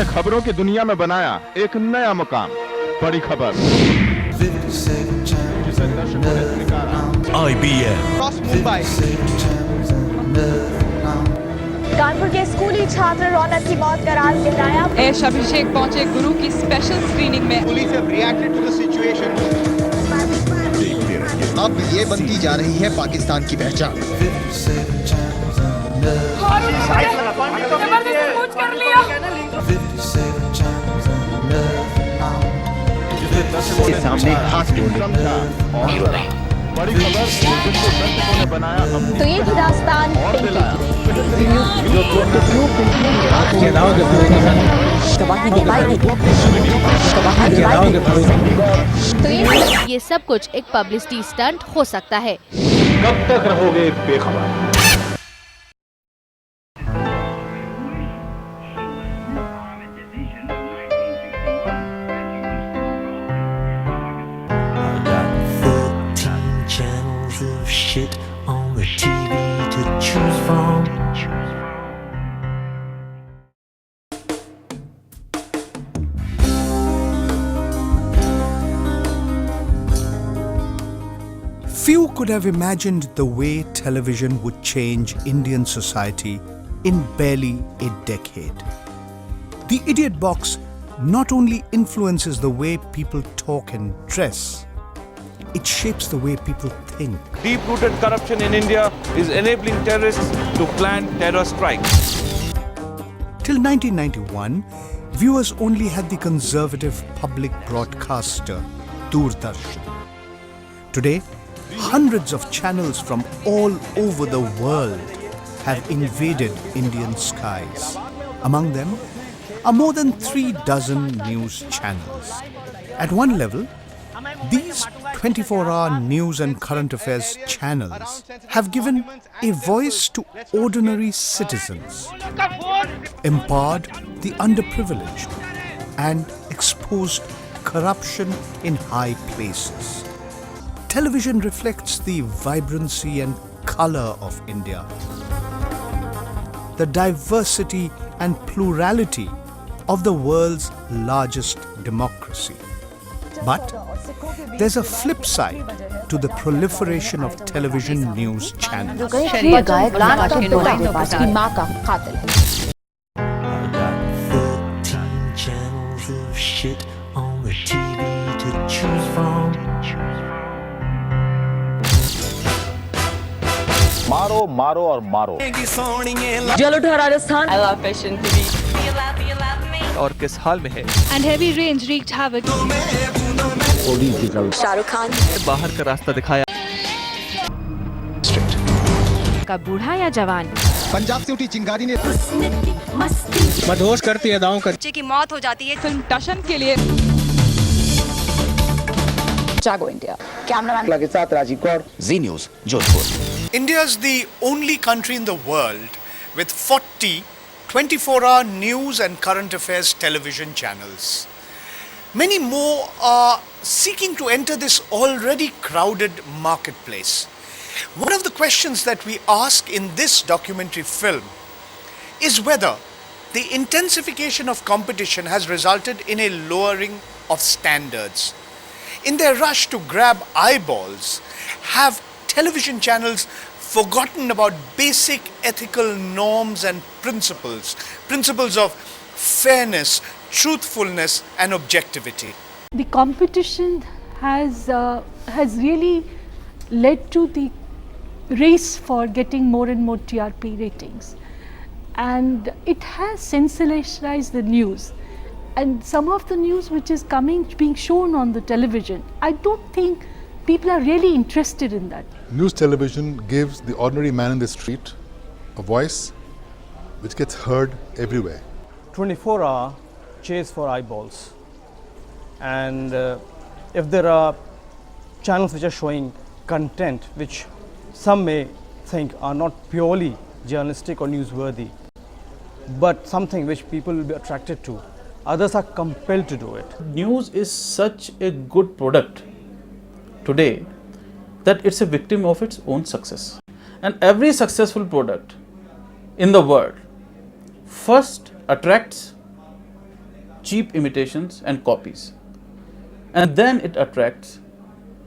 जिसने खबरों की दुनिया में बनाया एक नया मुकाम। बड़ी खबर जिसे दर्शकों ने स्वीकारा। IBM cross Mumbai. कानपुर के स्कूली छात्र रौनक की मौत का राज गिराया। ऐश अभिषेक पहुंचे गुरु की स्पेशल स्क्रीनिंग में। Police have reacted to the situation. अब ये बनती जा रही है पाकिस्तान की पहचान। के सामने खास समझा और बड़ी खबर जिसको दर्शकों ने बनाया अपनी तो ये थी दास्तान और दिलाया। तो ये सब कुछ एक पब्लिसिटी स्टंट हो सकता है। कब तक रहोगे बेखबर? Shit on the TV to choose from. Few could have imagined the way television would change Indian society in barely a decade. The Idiot Box not only influences the way people talk and dress, it shapes the way people think. Deep-rooted corruption in India is enabling terrorists to plan terror strikes. Till 1991, viewers only had the conservative public broadcaster, Doordarshan. Today, hundreds of channels from all over the world have invaded Indian skies. Among them are more than 36 news channels. At one level, these 24-hour news and current affairs channels have given a voice to ordinary citizens, empowered the underprivileged, and exposed corruption in high places. Television reflects the vibrancy and color of India, the diversity and plurality of the world's largest democracy. But there's a flip side to the proliferation of television news channels. I got 13 channels of shit on the TV to choose from. मारो मारो और मारो। जल उठा Rajasthan. I love fashion TV. और किस हाल में है? And heavy rains wreaked havoc. Shahrukh Khan बाहर का रास्ता दिखाया। का बूढ़ा या जवान। पंजाब से उठी चिंगारी ने मदहोश करती है दांव कर बच्चे की मौत हो जाती है। फिल्म टशन के लिए जागो इंडिया कैमरामैन के साथ Rajeev Kaur, Zee News, Jodhpur. India is the only country in the world with 40 24-hour news and current affairs television channels. Many more are seeking to enter this already crowded marketplace. One of the questions that we ask in this documentary film is whether the intensification of competition has resulted in a lowering of standards. In their rush to grab eyeballs, have television channels forgotten about basic ethical norms and principles of fairness, truthfulness and objectivity? The competition has really led to the race for getting more and more TRP ratings, and it has sensationalized the news, and some of the news which is being shown on the television, I don't think people are really interested in that. News television gives the ordinary man in the street a voice which gets heard everywhere. 24-hour chase for eyeballs, and if there are channels which are showing content which some may think are not purely journalistic or newsworthy, but something which people will be attracted to, others are compelled to do it. News is such a good product today that it's a victim of its own success. And every successful product in the world first attracts cheap imitations and copies. And then it attracts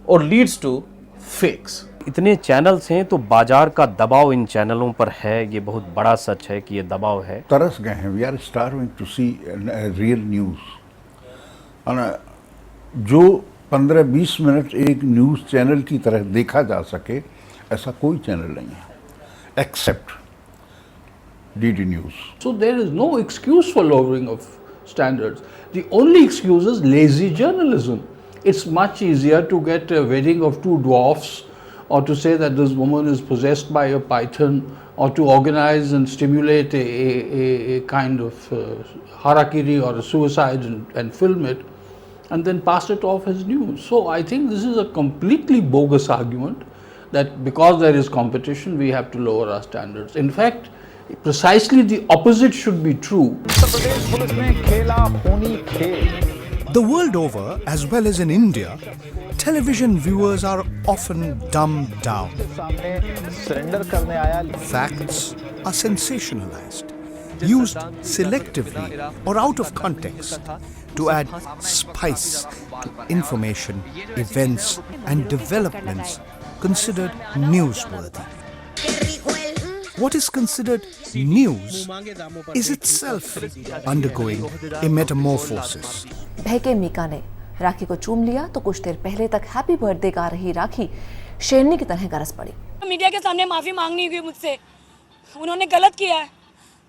or leads to fakes. इतने channels हैं तो बाजार का दबाव इन चैनलों पर है, ये बहुत बड़ा सच है कि ये दबाव है. तरस गए हैं. We are starving to see real news. जो 15-20 मिनट एक न्यूज़ चैनल की तरह देखा जा सके ऐसा कोई चैनल नहीं है accept DD News. So there is no excuse for lowering of standards. The only excuse is lazy journalism. It's much easier to get a wedding of two dwarfs, or to say that this woman is possessed by a python, or to organize and stimulate a kind of harakiri or a suicide and film it, and then pass it off as news. So I think this is a completely bogus argument that because there is competition we have to lower our standards. In fact, precisely the opposite should be true. The world over, as well as in India, television viewers are often dumbed down. Facts are sensationalized, used selectively or out of context to add spice to information, events and developments considered newsworthy. What is considered news is itself undergoing a metamorphosis. भैके मीका ने राखी को चूम लिया तो कुछ देर पहले तक happy birthday गा रही राखी शेरनी की तरह गरज पड़ी. मीडिया के सामने माफी मांगनी होगी मुझसे. उन्होंने गलत किया है,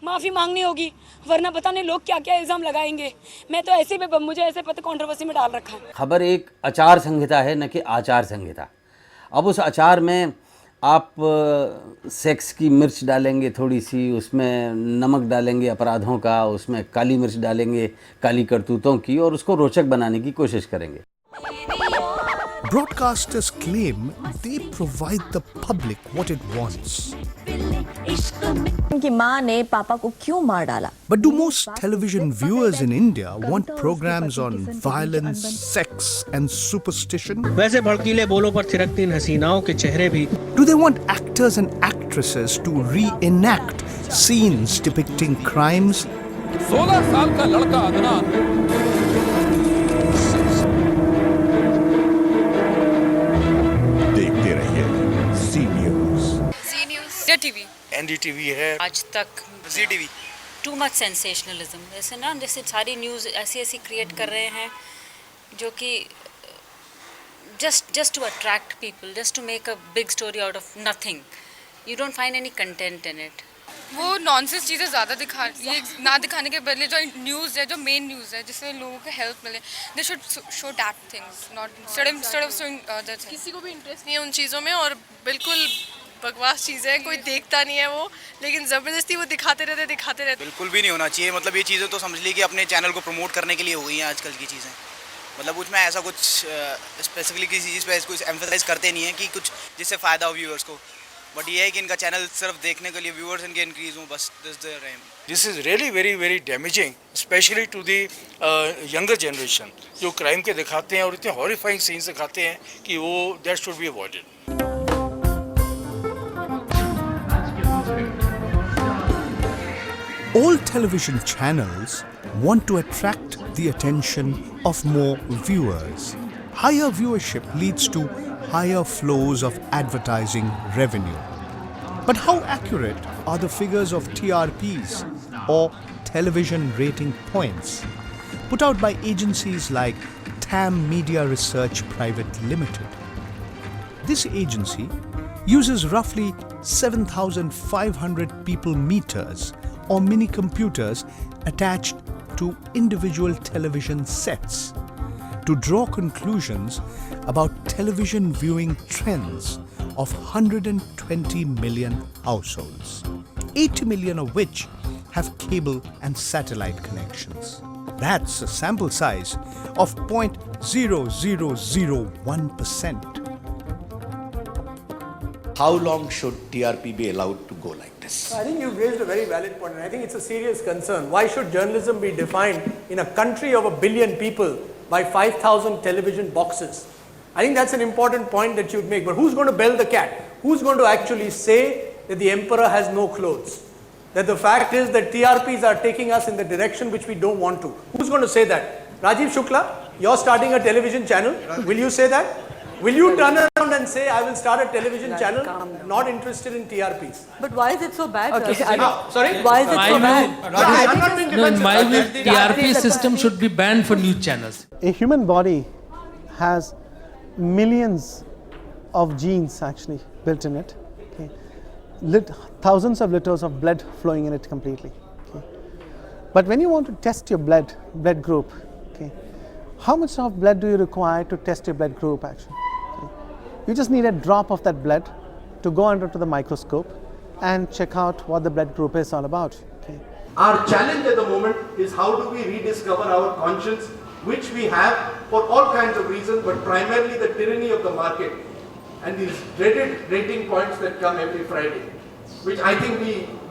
माफी मांगनी होगी, वरना पता नहीं लोग क्या क्या इल्जाम लगाएंगे. मैं तो ऐसे में मुझे ऐसे पता कंट्रोवर्सी में डाल रखा है. खबर एक आचार संहिता है, न कि आचार संहिता. अब उस आचार में आप सेक्स की मिर्च डालेंगे, थोड़ी सी उसमें नमक डालेंगे अपराधों का, उसमें काली मिर्च डालेंगे काली करतूतों की, और उसको रोचक बनाने की कोशिश करेंगे. Broadcasters claim they provide the public what it wants. उनकी माँ ने पापा को क्यों मार डाला? But do most television viewers in India want programs on violence, sex and superstition? वैसे भड़कीले बोलों पर थिरकती इन हसीनाओं के चेहरे भी. Do they want actors and actresses to reenact scenes depicting crimes? 16 साल का लड़का अदनान देखते रहिए सी न्यूज़. टीवी NDTV है, आज तक ZTV. Too much sensationalism. जैसे ना, जैसे सारी न्यूज़ ऐसी क्रिएट कर रहे हैं जो कि just to attract people, just to make a big story out of nothing. You don't find any content in it. वो नॉनसेंस चीज़ें ज़्यादा ये ना दिखाने के बदले जो न्यूज़ है, जो मेन न्यूज़ है, जिससे लोगों को हेल्प मिले, they should show that things, not instead of showing other things. किसी को भी इंटरेस्ट नहीं है उन चीज़ों में, और बिल्कुल बकवास चीज़ है, कोई देखता नहीं है वो, लेकिन ज़बरदस्ती वो दिखाते रहते. बिल्कुल भी नहीं होना चाहिए. मतलब ये चीज़ें तो समझ ली कि अपने चैनल को प्रमोट करने के लिए हो गई हैं आजकल की चीज़ें. मतलब उसमें ऐसा कुछ स्पेसिफिकली किसी चीज़ पे कुछ एम्फसाइज करते नहीं है कि कुछ जिससे फ़ायदा हो व्यूअर्स को. बट ये है कि इनका चैनल सिर्फ देखने के लिए व्यूअर्स इनके इंक्रीज हों, बस. This is really very very damaging, specially to the younger generation, जो क्राइम के दिखाते हैं और इतने हॉरिफाइंग सीन्स दिखाते हैं कि वो that should be avoided. All television channels want to attract the attention of more viewers. Higher viewership leads to higher flows of advertising revenue. But how accurate are the figures of TRPs or television rating points put out by agencies like TAM Media Research Private Limited? This agency uses roughly 7,500 people meters or mini computers attached to individual television sets to draw conclusions about television viewing trends of 120 million households, 80 million of which have cable and satellite connections. That's a sample size of 0.0001%. How long should TRP be allowed to go like this? I think you've raised a very valid point, and I think it's a serious concern. Why should journalism be defined in a country of 1 billion people by 5,000 television boxes? I think that's an important point that you'd make. But who's going to bell the cat? Who's going to actually say that the emperor has no clothes? that the fact is that TRPs are taking us in the direction which we don't want to. Who's going to say that? Rajiv Shukla, you're starting a television channel. Will you say that? Will you turn around and say, I will start a television channel, not interested in TRPs? But why is it so bad? Okay, sorry? Why is it so bad? I'm not being defensive. My view, TRP system should be banned for news channels. A human body has millions of genes actually built in it. Okay. Thousands of liters of blood flowing in it completely. Okay. But when you want to test your blood group, okay, how much of blood do you require to test your blood group actually? Okay. You just need a drop of that blood to go under to the microscope and check out what the blood group is all about. Okay. Our challenge at the moment is how do we rediscover our conscience, which we have for all kinds of reasons, but primarily the tyranny of the market and these dreaded rating points that come every Friday, which I think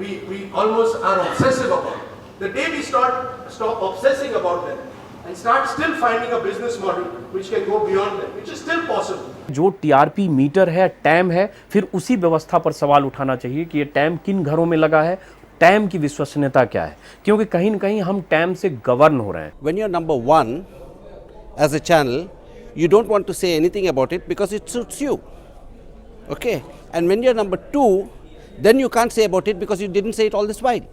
we almost are obsessive about. The day we stop obsessing about them and start still finding a business model which can go beyond them, which is still possible. जो TRP metre है, time है, फिर उसी व्यवस्था पर सवाल उठाना चाहिए कि ये टैम किन घरों में लगा है, टैम की विश्वसनीयता क्या है, क्योंकि कहीं न कहीं हम टैम से गवर्न हो रहे हैं. When you're number one as a channel, you don't want to say anything about it because it suits you. Okay, and when you're number two, then you can't say about it because you didn't say it all this while,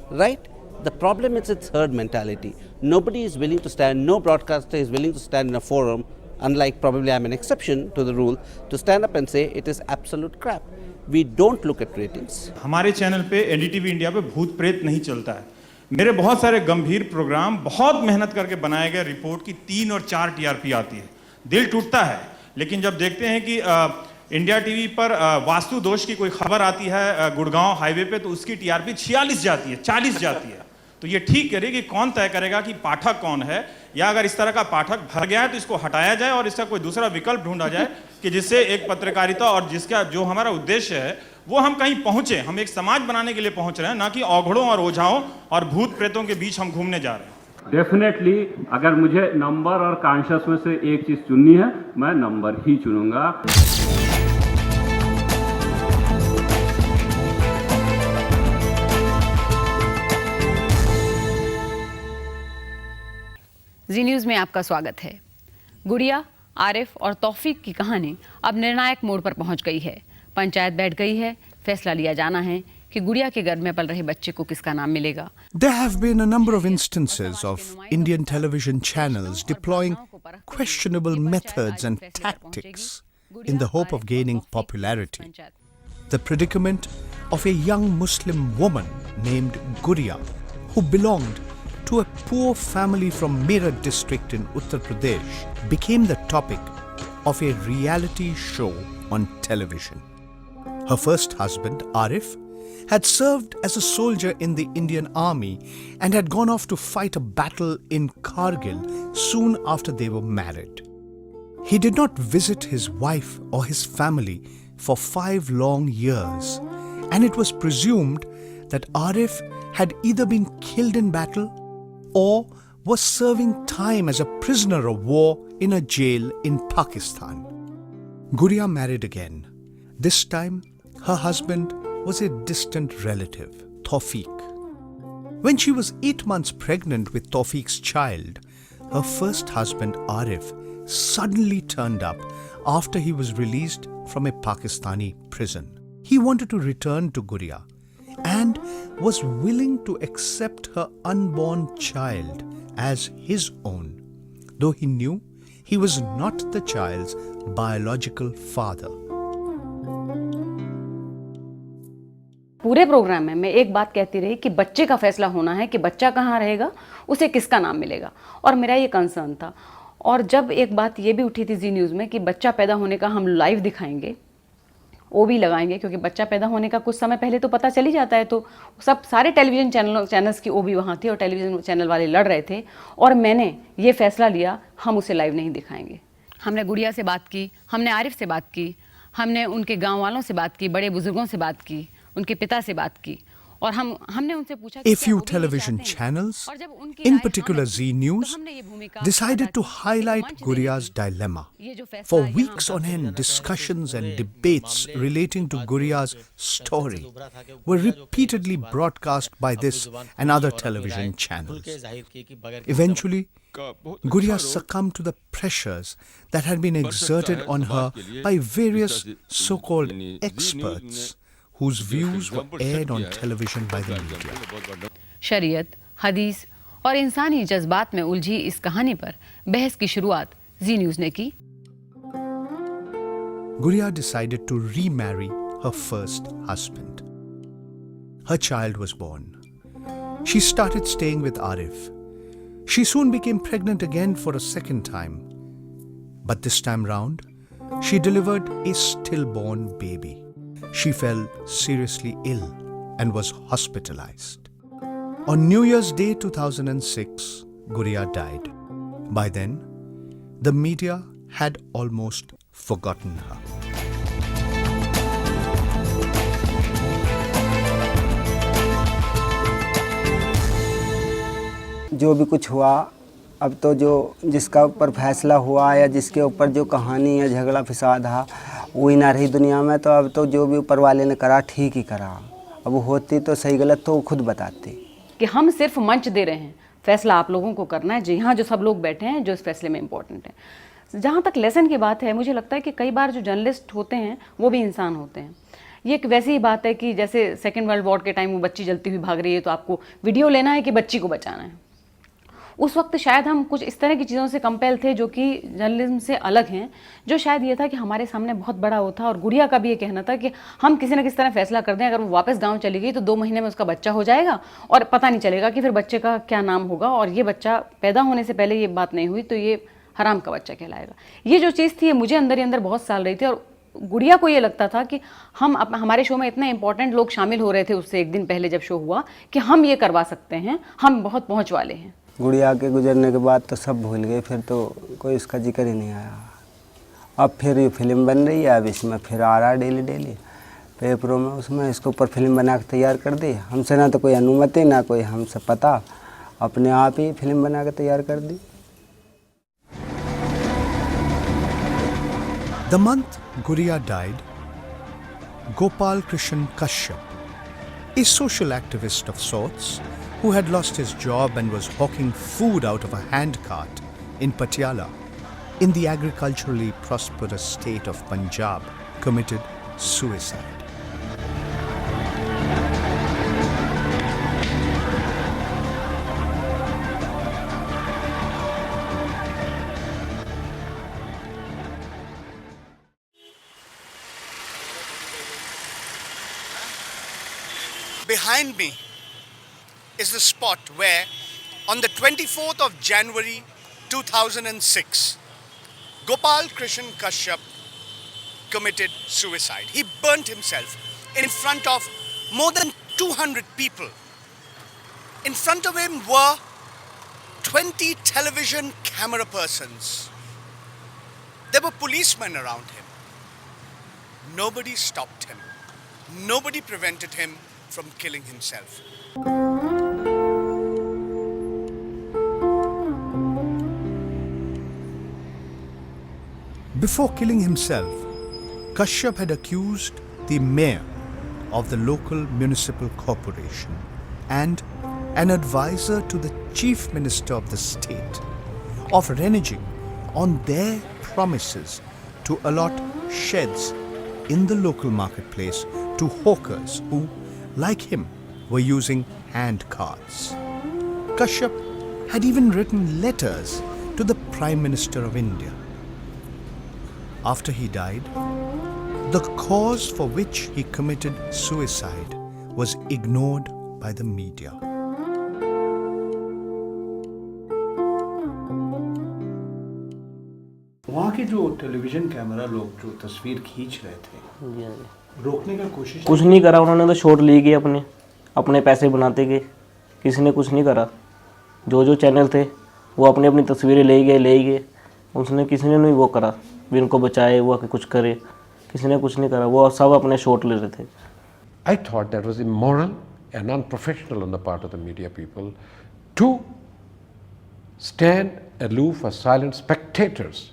right? The problem is its herd mentality. Nobody is willing to stand, no broadcaster is willing to stand in a forum, unlike probably I'm an exception to the rule, to stand up and say it is absolute crap. We don't look at ratings. हमारे channel पे NDTV India पे भूत प्रेत नहीं चलता है. मेरे बहुत सारे गंभीर प्रोग्राम बहुत मेहनत करके बनाए गए रिपोर्ट की 3 और 4 टीआरपी आती है. दिल टूटता है, लेकिन जब देखते हैं कि इंडिया टीवी पर वास्तु दोष की कोई खबर आती है गुड़गांव हाईवे पे, तो उसकी टीआरपी 46 जाती है, 40 जाती है. तो ये ठीक करे कि कौन तय करेगा कि पाठक कौन है, या अगर इस तरह का पाठक भर गया है तो इसको हटाया जाए और इसका कोई दूसरा विकल्प ढूंढा जाए कि जिससे एक पत्रकारिता और जिसका जो हमारा उद्देश्य है वो हम कहीं पहुंचे. हम एक समाज बनाने के लिए पहुंच रहे हैं, ना कि औघड़ों और ओझाओं और भूत प्रेतों के बीच हम घूमने जा रहे हैं. डेफिनेटली अगर मुझे नंबर और कॉन्शियस में से एक चीज चुननी है, मैं नंबर ही चुनूंगा. जी न्यूज़ में आपका स्वागत है. गुड़िया, आरिफ और तौफीक की कहानी अब निर्णायक मोड़ पर पहुंच गई है. पंचायत बैठ गई है, फैसला लिया जाना है कि गुड़िया के गर्भ में पल रहे बच्चे को किसका नाम मिलेगा. There have been a number of instances of Indian television channels deploying questionable methods and tactics in the hope of gaining popularity. The predicament of a young Muslim woman named Guria, who belonged to a poor family from Meerut district in Uttar Pradesh, became the topic of a reality show on television. Her first husband, Arif, had served as a soldier in the Indian Army and had gone off to fight a battle in Kargil soon after they were married. He did not visit his wife or his family for 5 long years, and it was presumed that Arif had either been killed in battle or was serving time as a prisoner of war in a jail in Pakistan. Guria married again. This time, her husband was a distant relative, Tawfiq. When she was 8 months pregnant with Tawfiq's child, her first husband, Arif, suddenly turned up after he was released from a Pakistani prison. He wanted to return to Guria and was willing to accept her unborn child as his own, though he knew he was not the child's biological father. पूरे programme में मैं एक बात कहती रही कि बच्चे का फैसला होना है कि बच्चा कहाँ रहेगा, उसे किसका नाम मिलेगा, और मेरा ये कंसर्न था. और जब एक बात ये भी उठी थी जी न्यूज़ में कि बच्चा पैदा होने का हम लाइव दिखाएंगे, वो भी लगाएंगे, क्योंकि बच्चा पैदा होने का कुछ समय पहले तो पता चल ही जाता है. तो सारे टेलीविज़न चैनल्स की वो भी वहाँ थी और टेलीविज़न चैनल वाले लड़ रहे थे, और मैंने ये फैसला लिया हम उसे लाइव नहीं दिखाएंगे. हमने गुड़िया से बात की, हमने आरिफ से बात की, हमने उनके गाँव वालों से बात की, बड़े बुजुर्गों से बात की, उनके पिता से बात की, और हमने उनसे पूछा A few television channels, in particular Z News, decided to highlight Guria's dilemma. For weeks on end, discussions and debates relating to Guria's story were repeatedly broadcast by this and other television channels. Eventually, Guria succumbed to the pressures that had been exerted on her by various so-called experts whose views were aired on television by the media. शरीयत, हदीस और इंसानी जज्बात में उलझी इस कहानी पर बहस की शुरुआत जी न्यूज़ ने की। Guria decided to remarry her first husband. Her child was born. She started staying with Arif. She soon became pregnant again for a second time. But this time round, she delivered a stillborn baby. She fell seriously ill and was hospitalized. On New Year's Day 2006, Guria died. By then, the media had almost forgotten her. जो भी कुछ हुआ, अब तो जो जिसका ऊपर फैसला हुआ या जिसके ऊपर जो कहानी या झगड़ा फिसाद था वही ना रही दुनिया में, तो अब तो जो भी ऊपर वाले ने करा ठीक ही करा। अब वो होती तो सही गलत तो वो खुद बताती कि हम सिर्फ मंच दे रहे हैं, फैसला आप लोगों को करना है, यहाँ जो सब लोग बैठे हैं जो इस फैसले में इम्पोर्टेंट है। जहाँ तक लेसन की बात है, मुझे लगता है कि कई बार जो जर्नलिस्ट होते हैं वो भी इंसान होते हैं। ये एक वैसी ही बात है कि जैसे सेकेंड वर्ल्ड वॉर के टाइम वो बच्ची जलती हुई भाग रही है तो आपको वीडियो लेना है कि बच्ची को बचाना है। उस वक्त शायद हम कुछ इस तरह की चीज़ों से कंपेल थे जो कि जर्नलिज्म से अलग हैं, जो शायद ये था कि हमारे सामने बहुत बड़ा वो था। और गुड़िया का भी ये कहना था कि हम किसी न किसी तरह फैसला कर दें, अगर वो वापस गांव चली गई तो 2 महीने में उसका बच्चा हो जाएगा और पता नहीं चलेगा कि फिर बच्चे का क्या नाम होगा, और ये बच्चा पैदा होने से पहले ये बात नहीं हुई तो ये हराम का बच्चा कहलाएगा। ये जो चीज़ थी ये मुझे अंदर ही अंदर बहुत साल रही थी, और गुड़िया को ये लगता था कि हमारे शो में इतने इंपॉर्टेंट लोग शामिल हो रहे थे उससे एक दिन पहले जब शो हुआ कि हम ये करवा सकते हैं, हम बहुत पहुँच वाले हैं। गुड़िया के गुजरने के बाद तो सब भूल गए, फिर तो कोई इसका जिक्र ही नहीं आया। अब फिर ये फिल्म बन रही है, अब इसमें फिर आ रहा है डेली पेपरों में, उसमें इसके ऊपर फिल्म बना के तैयार कर दी। हमसे ना तो कोई अनुमति ना कोई हमसे पता, अपने आप ही फिल्म बना के तैयार कर दी। The month Guria died, Gopal Krishan Kashyap, a social activist of sorts, who had lost his job and was hawking food out of a handcart in Patiala, in the agriculturally prosperous state of Punjab, committed suicide. Behind me is the spot where, on the 24th of January 2006, Gopal Krishan Kashyap committed suicide. He burnt himself in front of more than 200 people. In front of him were 20 television camera persons. There were policemen around him. Nobody stopped him. Nobody prevented him from killing himself. Before killing himself, Kashyap had accused the mayor of the local municipal corporation and an advisor to the chief minister of the state of reneging on their promises to allot sheds in the local marketplace to hawkers who, like him, were using hand carts. Kashyap had even written letters to the Prime Minister of India. After he died, the cause for which he committed suicide was ignored by the media. वहाँ के जो television camera लोग जो तस्वीर खींच रहे थे, रोकने का कोशिश कुछ नहीं करा उन्होंने, तो शॉट ले गए अपने पैसे बनाते गए, किसी ने कुछ नहीं करा। जो चैनल थे वो अपनी अपनी तस्वीरें ले गए, उसने किसी ने नहीं वो करा भी इनको बचाए वो कुछ करे, किसी ने कुछ नहीं करा, वो सब अपने शॉट ले रहे थे। I thought that was immoral and unprofessional on the part of the media people to stand aloof as silent spectators.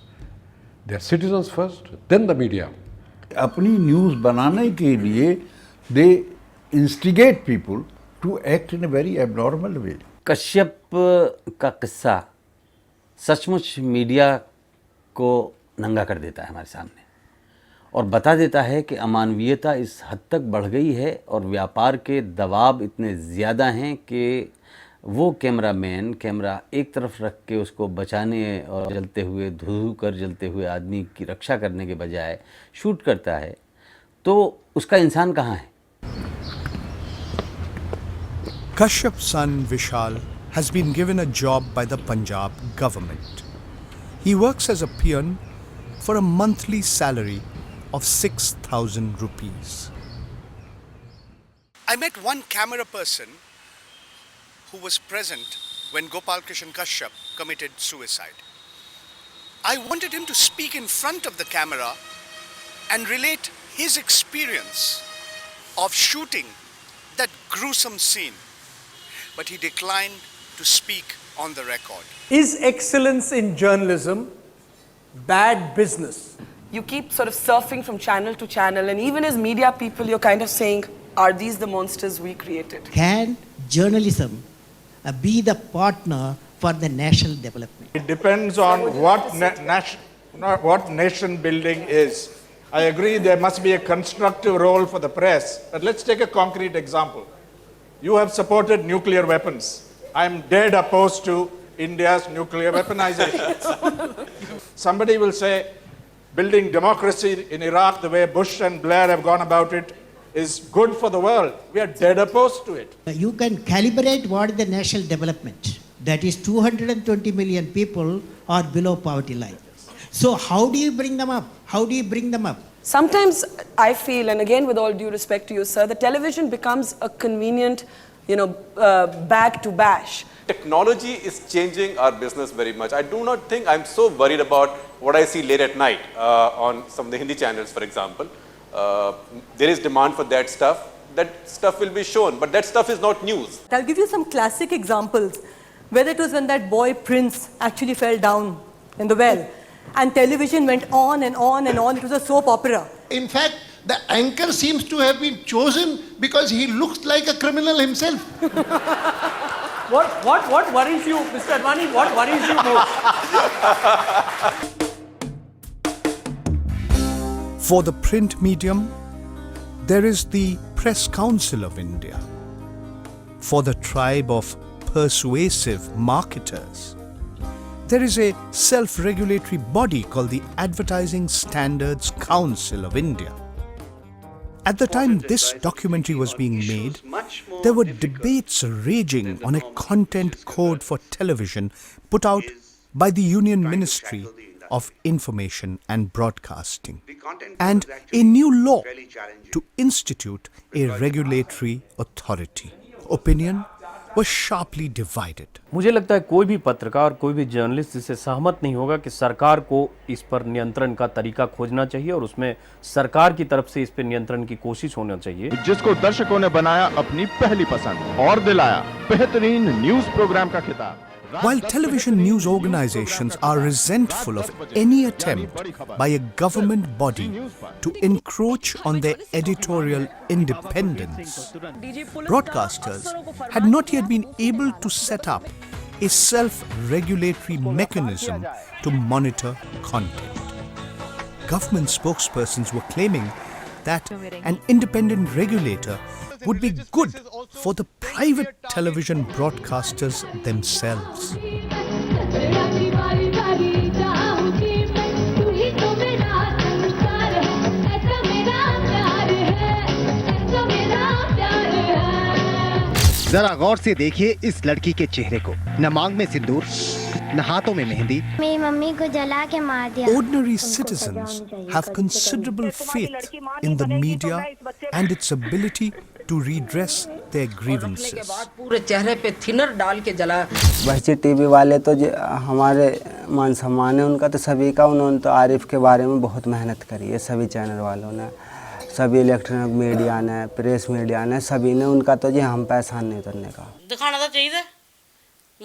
They are citizens first, then the media. अपनी न्यूज़ बनाने के लिए they instigate people to act in a very abnormal way. Kashyap का किस्सा सचमुच media को नंगा कर देता है हमारे सामने और बता देता है कि अमानवीयता इस हद तक बढ़ गई है और व्यापार के दबाव इतने ज़्यादा हैं कि वो कैमरामैन कैमरा एक तरफ रख के उसको बचाने और जलते हुए धू कर जलते हुए आदमी की रक्षा करने के बजाय शूट करता है, तो उसका इंसान कहाँ है? Kashyap's son Vishal has been given a job by the Punjab government. He works as a peon for a monthly salary of 6,000 rupees. I met one camera person who was present when Gopal Krishan Kashyap committed suicide. I wanted him to speak in front of the camera and relate his experience of shooting that gruesome scene, but he declined to speak on the record. Is excellence in journalism bad business? You keep sort of surfing from channel to channel, and even as media people, you're kind of saying, are these the monsters we created? Can journalism be the partner for the national development? It depends on what nation building is. I agree there must be a constructive role for the press, but let's take a concrete example. You have supported nuclear weapons. I'm dead opposed to India's nuclear weaponization. Somebody will say, building democracy in Iraq the way Bush and Blair have gone about it is good for the world. We are dead opposed to it. You can calibrate what is the national development. That is 220 million people are below poverty line. So how do you bring them up? How do you bring them up? Sometimes I feel, and again with all due respect to you, sir, the television becomes a convenient, bag to bash. Technology is changing our business very much. I do not think I'm so worried about what I see late at night on some of the Hindi channels, for example. There is demand for that stuff. That stuff will be shown, but that stuff is not news. I'll give you some classic examples. Whether it was when that boy Prince actually fell down in the well, and television went on and on and on. It was a soap opera. In fact, the anchor seems to have been chosen because he looks like a criminal himself. What worries you, Mr. Advani? What worries you most? For the print medium, there is the Press Council of India. For the tribe of persuasive marketers, there is a self-regulatory body called the Advertising Standards Council of India. At the time this documentary was being made, there were debates raging on a content code for television put out by the Union Ministry of Information and Broadcasting, and a new law to institute a regulatory authority. Opinion was sharply divided. मुझे लगता है कोई भी पत्रकार, कोई भी journalist इससे सहमत नहीं होगा कि सरकार को इस पर नियंत्रण का तरीका खोजना चाहिए और उसमें सरकार की तरफ से इस पर नियंत्रण की कोशिश होना चाहिए, जिसको दर्शकों ने बनाया अपनी पहली पसंद और दिलाया बेहतरीन न्यूज प्रोग्राम का खिताब. While television news organizations are resentful of any attempt by a government body to encroach on their editorial independence, broadcasters had not yet been able to set up a self-regulatory mechanism to monitor content. Government spokespersons were claiming that an independent regulator would be good for the private television broadcasters themselves. जरा गौर से देखिए इस लड़की के चेहरे को. न मांग में सिंदूर, न हाथों में मेहंदी. मेरी मम्मी को जला के मार दिया. Ordinary citizens have considerable faith in the media and its ability to redress their grievances. पूरे चेहरे पे थिनर डाल के जला. बहची टीवी वाले तो हमारे मान सम्मान है उनका तो सभी का. उन्होंने तो आरिफ के बारे में बहुत मेहनत करी है, सभी चैनल वालों ने. सभी इलेक्ट्रॉनिक मीडिया ने, प्रेस मीडिया ने, सभी ने उनका तो जी हम पैसा नहीं उतरने का। दिखाना तो चाहिए,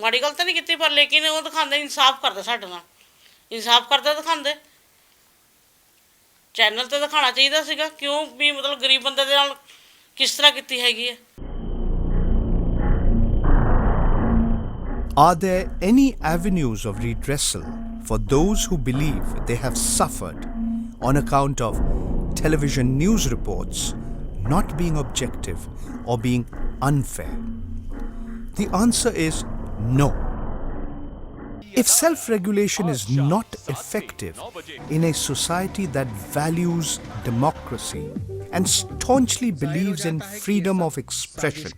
माड़ी गल तो नहीं की, पर लेकिन वो दिखाते इंसाफ करते साढ़े नाल, इंसाफ करते दिखाते। चैनल तो दिखाना चाहिए सीगा, क्यों भी मतलब गरीब बंदे दे नाल किस तरह की हैगी है। Are there any avenues of redressal for those who believe they have suffered on account of television news reports not being objective or being unfair? The answer is no. If self-regulation is not effective in a society that values democracy and staunchly believes in freedom of expression,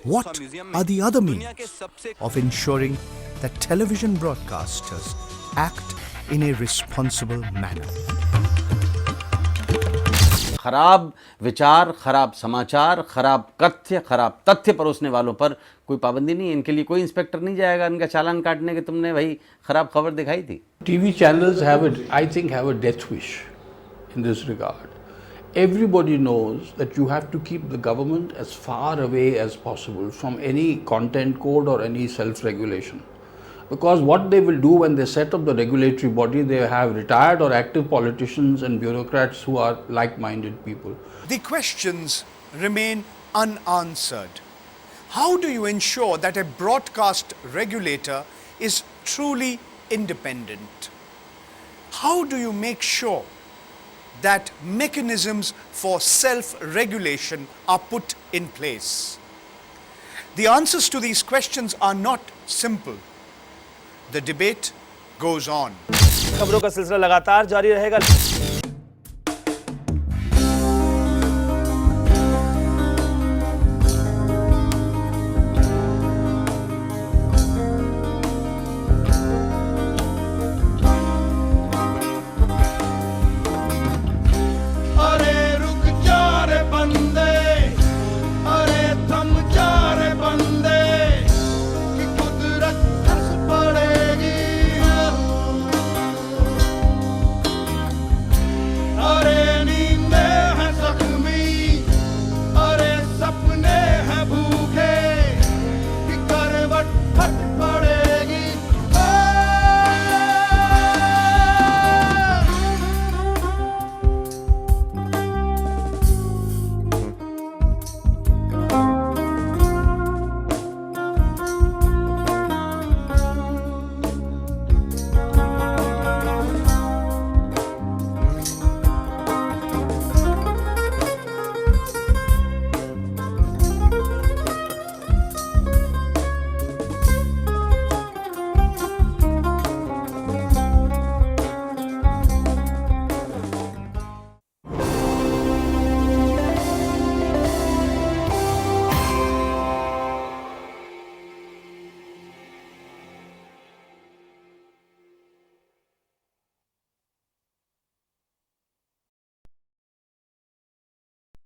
what are the other means of ensuring that television broadcasters act in a responsible manner? खराब विचार, खराब समाचार, खराब कथ्य, खराब तथ्य परोसने वालों पर कोई पाबंदी नहीं है। इनके लिए कोई इंस्पेक्टर नहीं जाएगा इनका चालान काटने के, तुमने भाई खराब खबर दिखाई थी। TV channels have a death wish in this regard. Everybody knows that you have to keep the government as far away as possible from any content code or any self-regulation. Because what they will do when they set up the regulatory body, they have retired or active politicians and bureaucrats who are like-minded people. The questions remain unanswered. How do you ensure that a broadcast regulator is truly independent? How do you make sure that mechanisms for self-regulation are put in place? The answers to these questions are not simple. The debate goes on. खबरों का सिलसिला लगातार जारी रहेगा।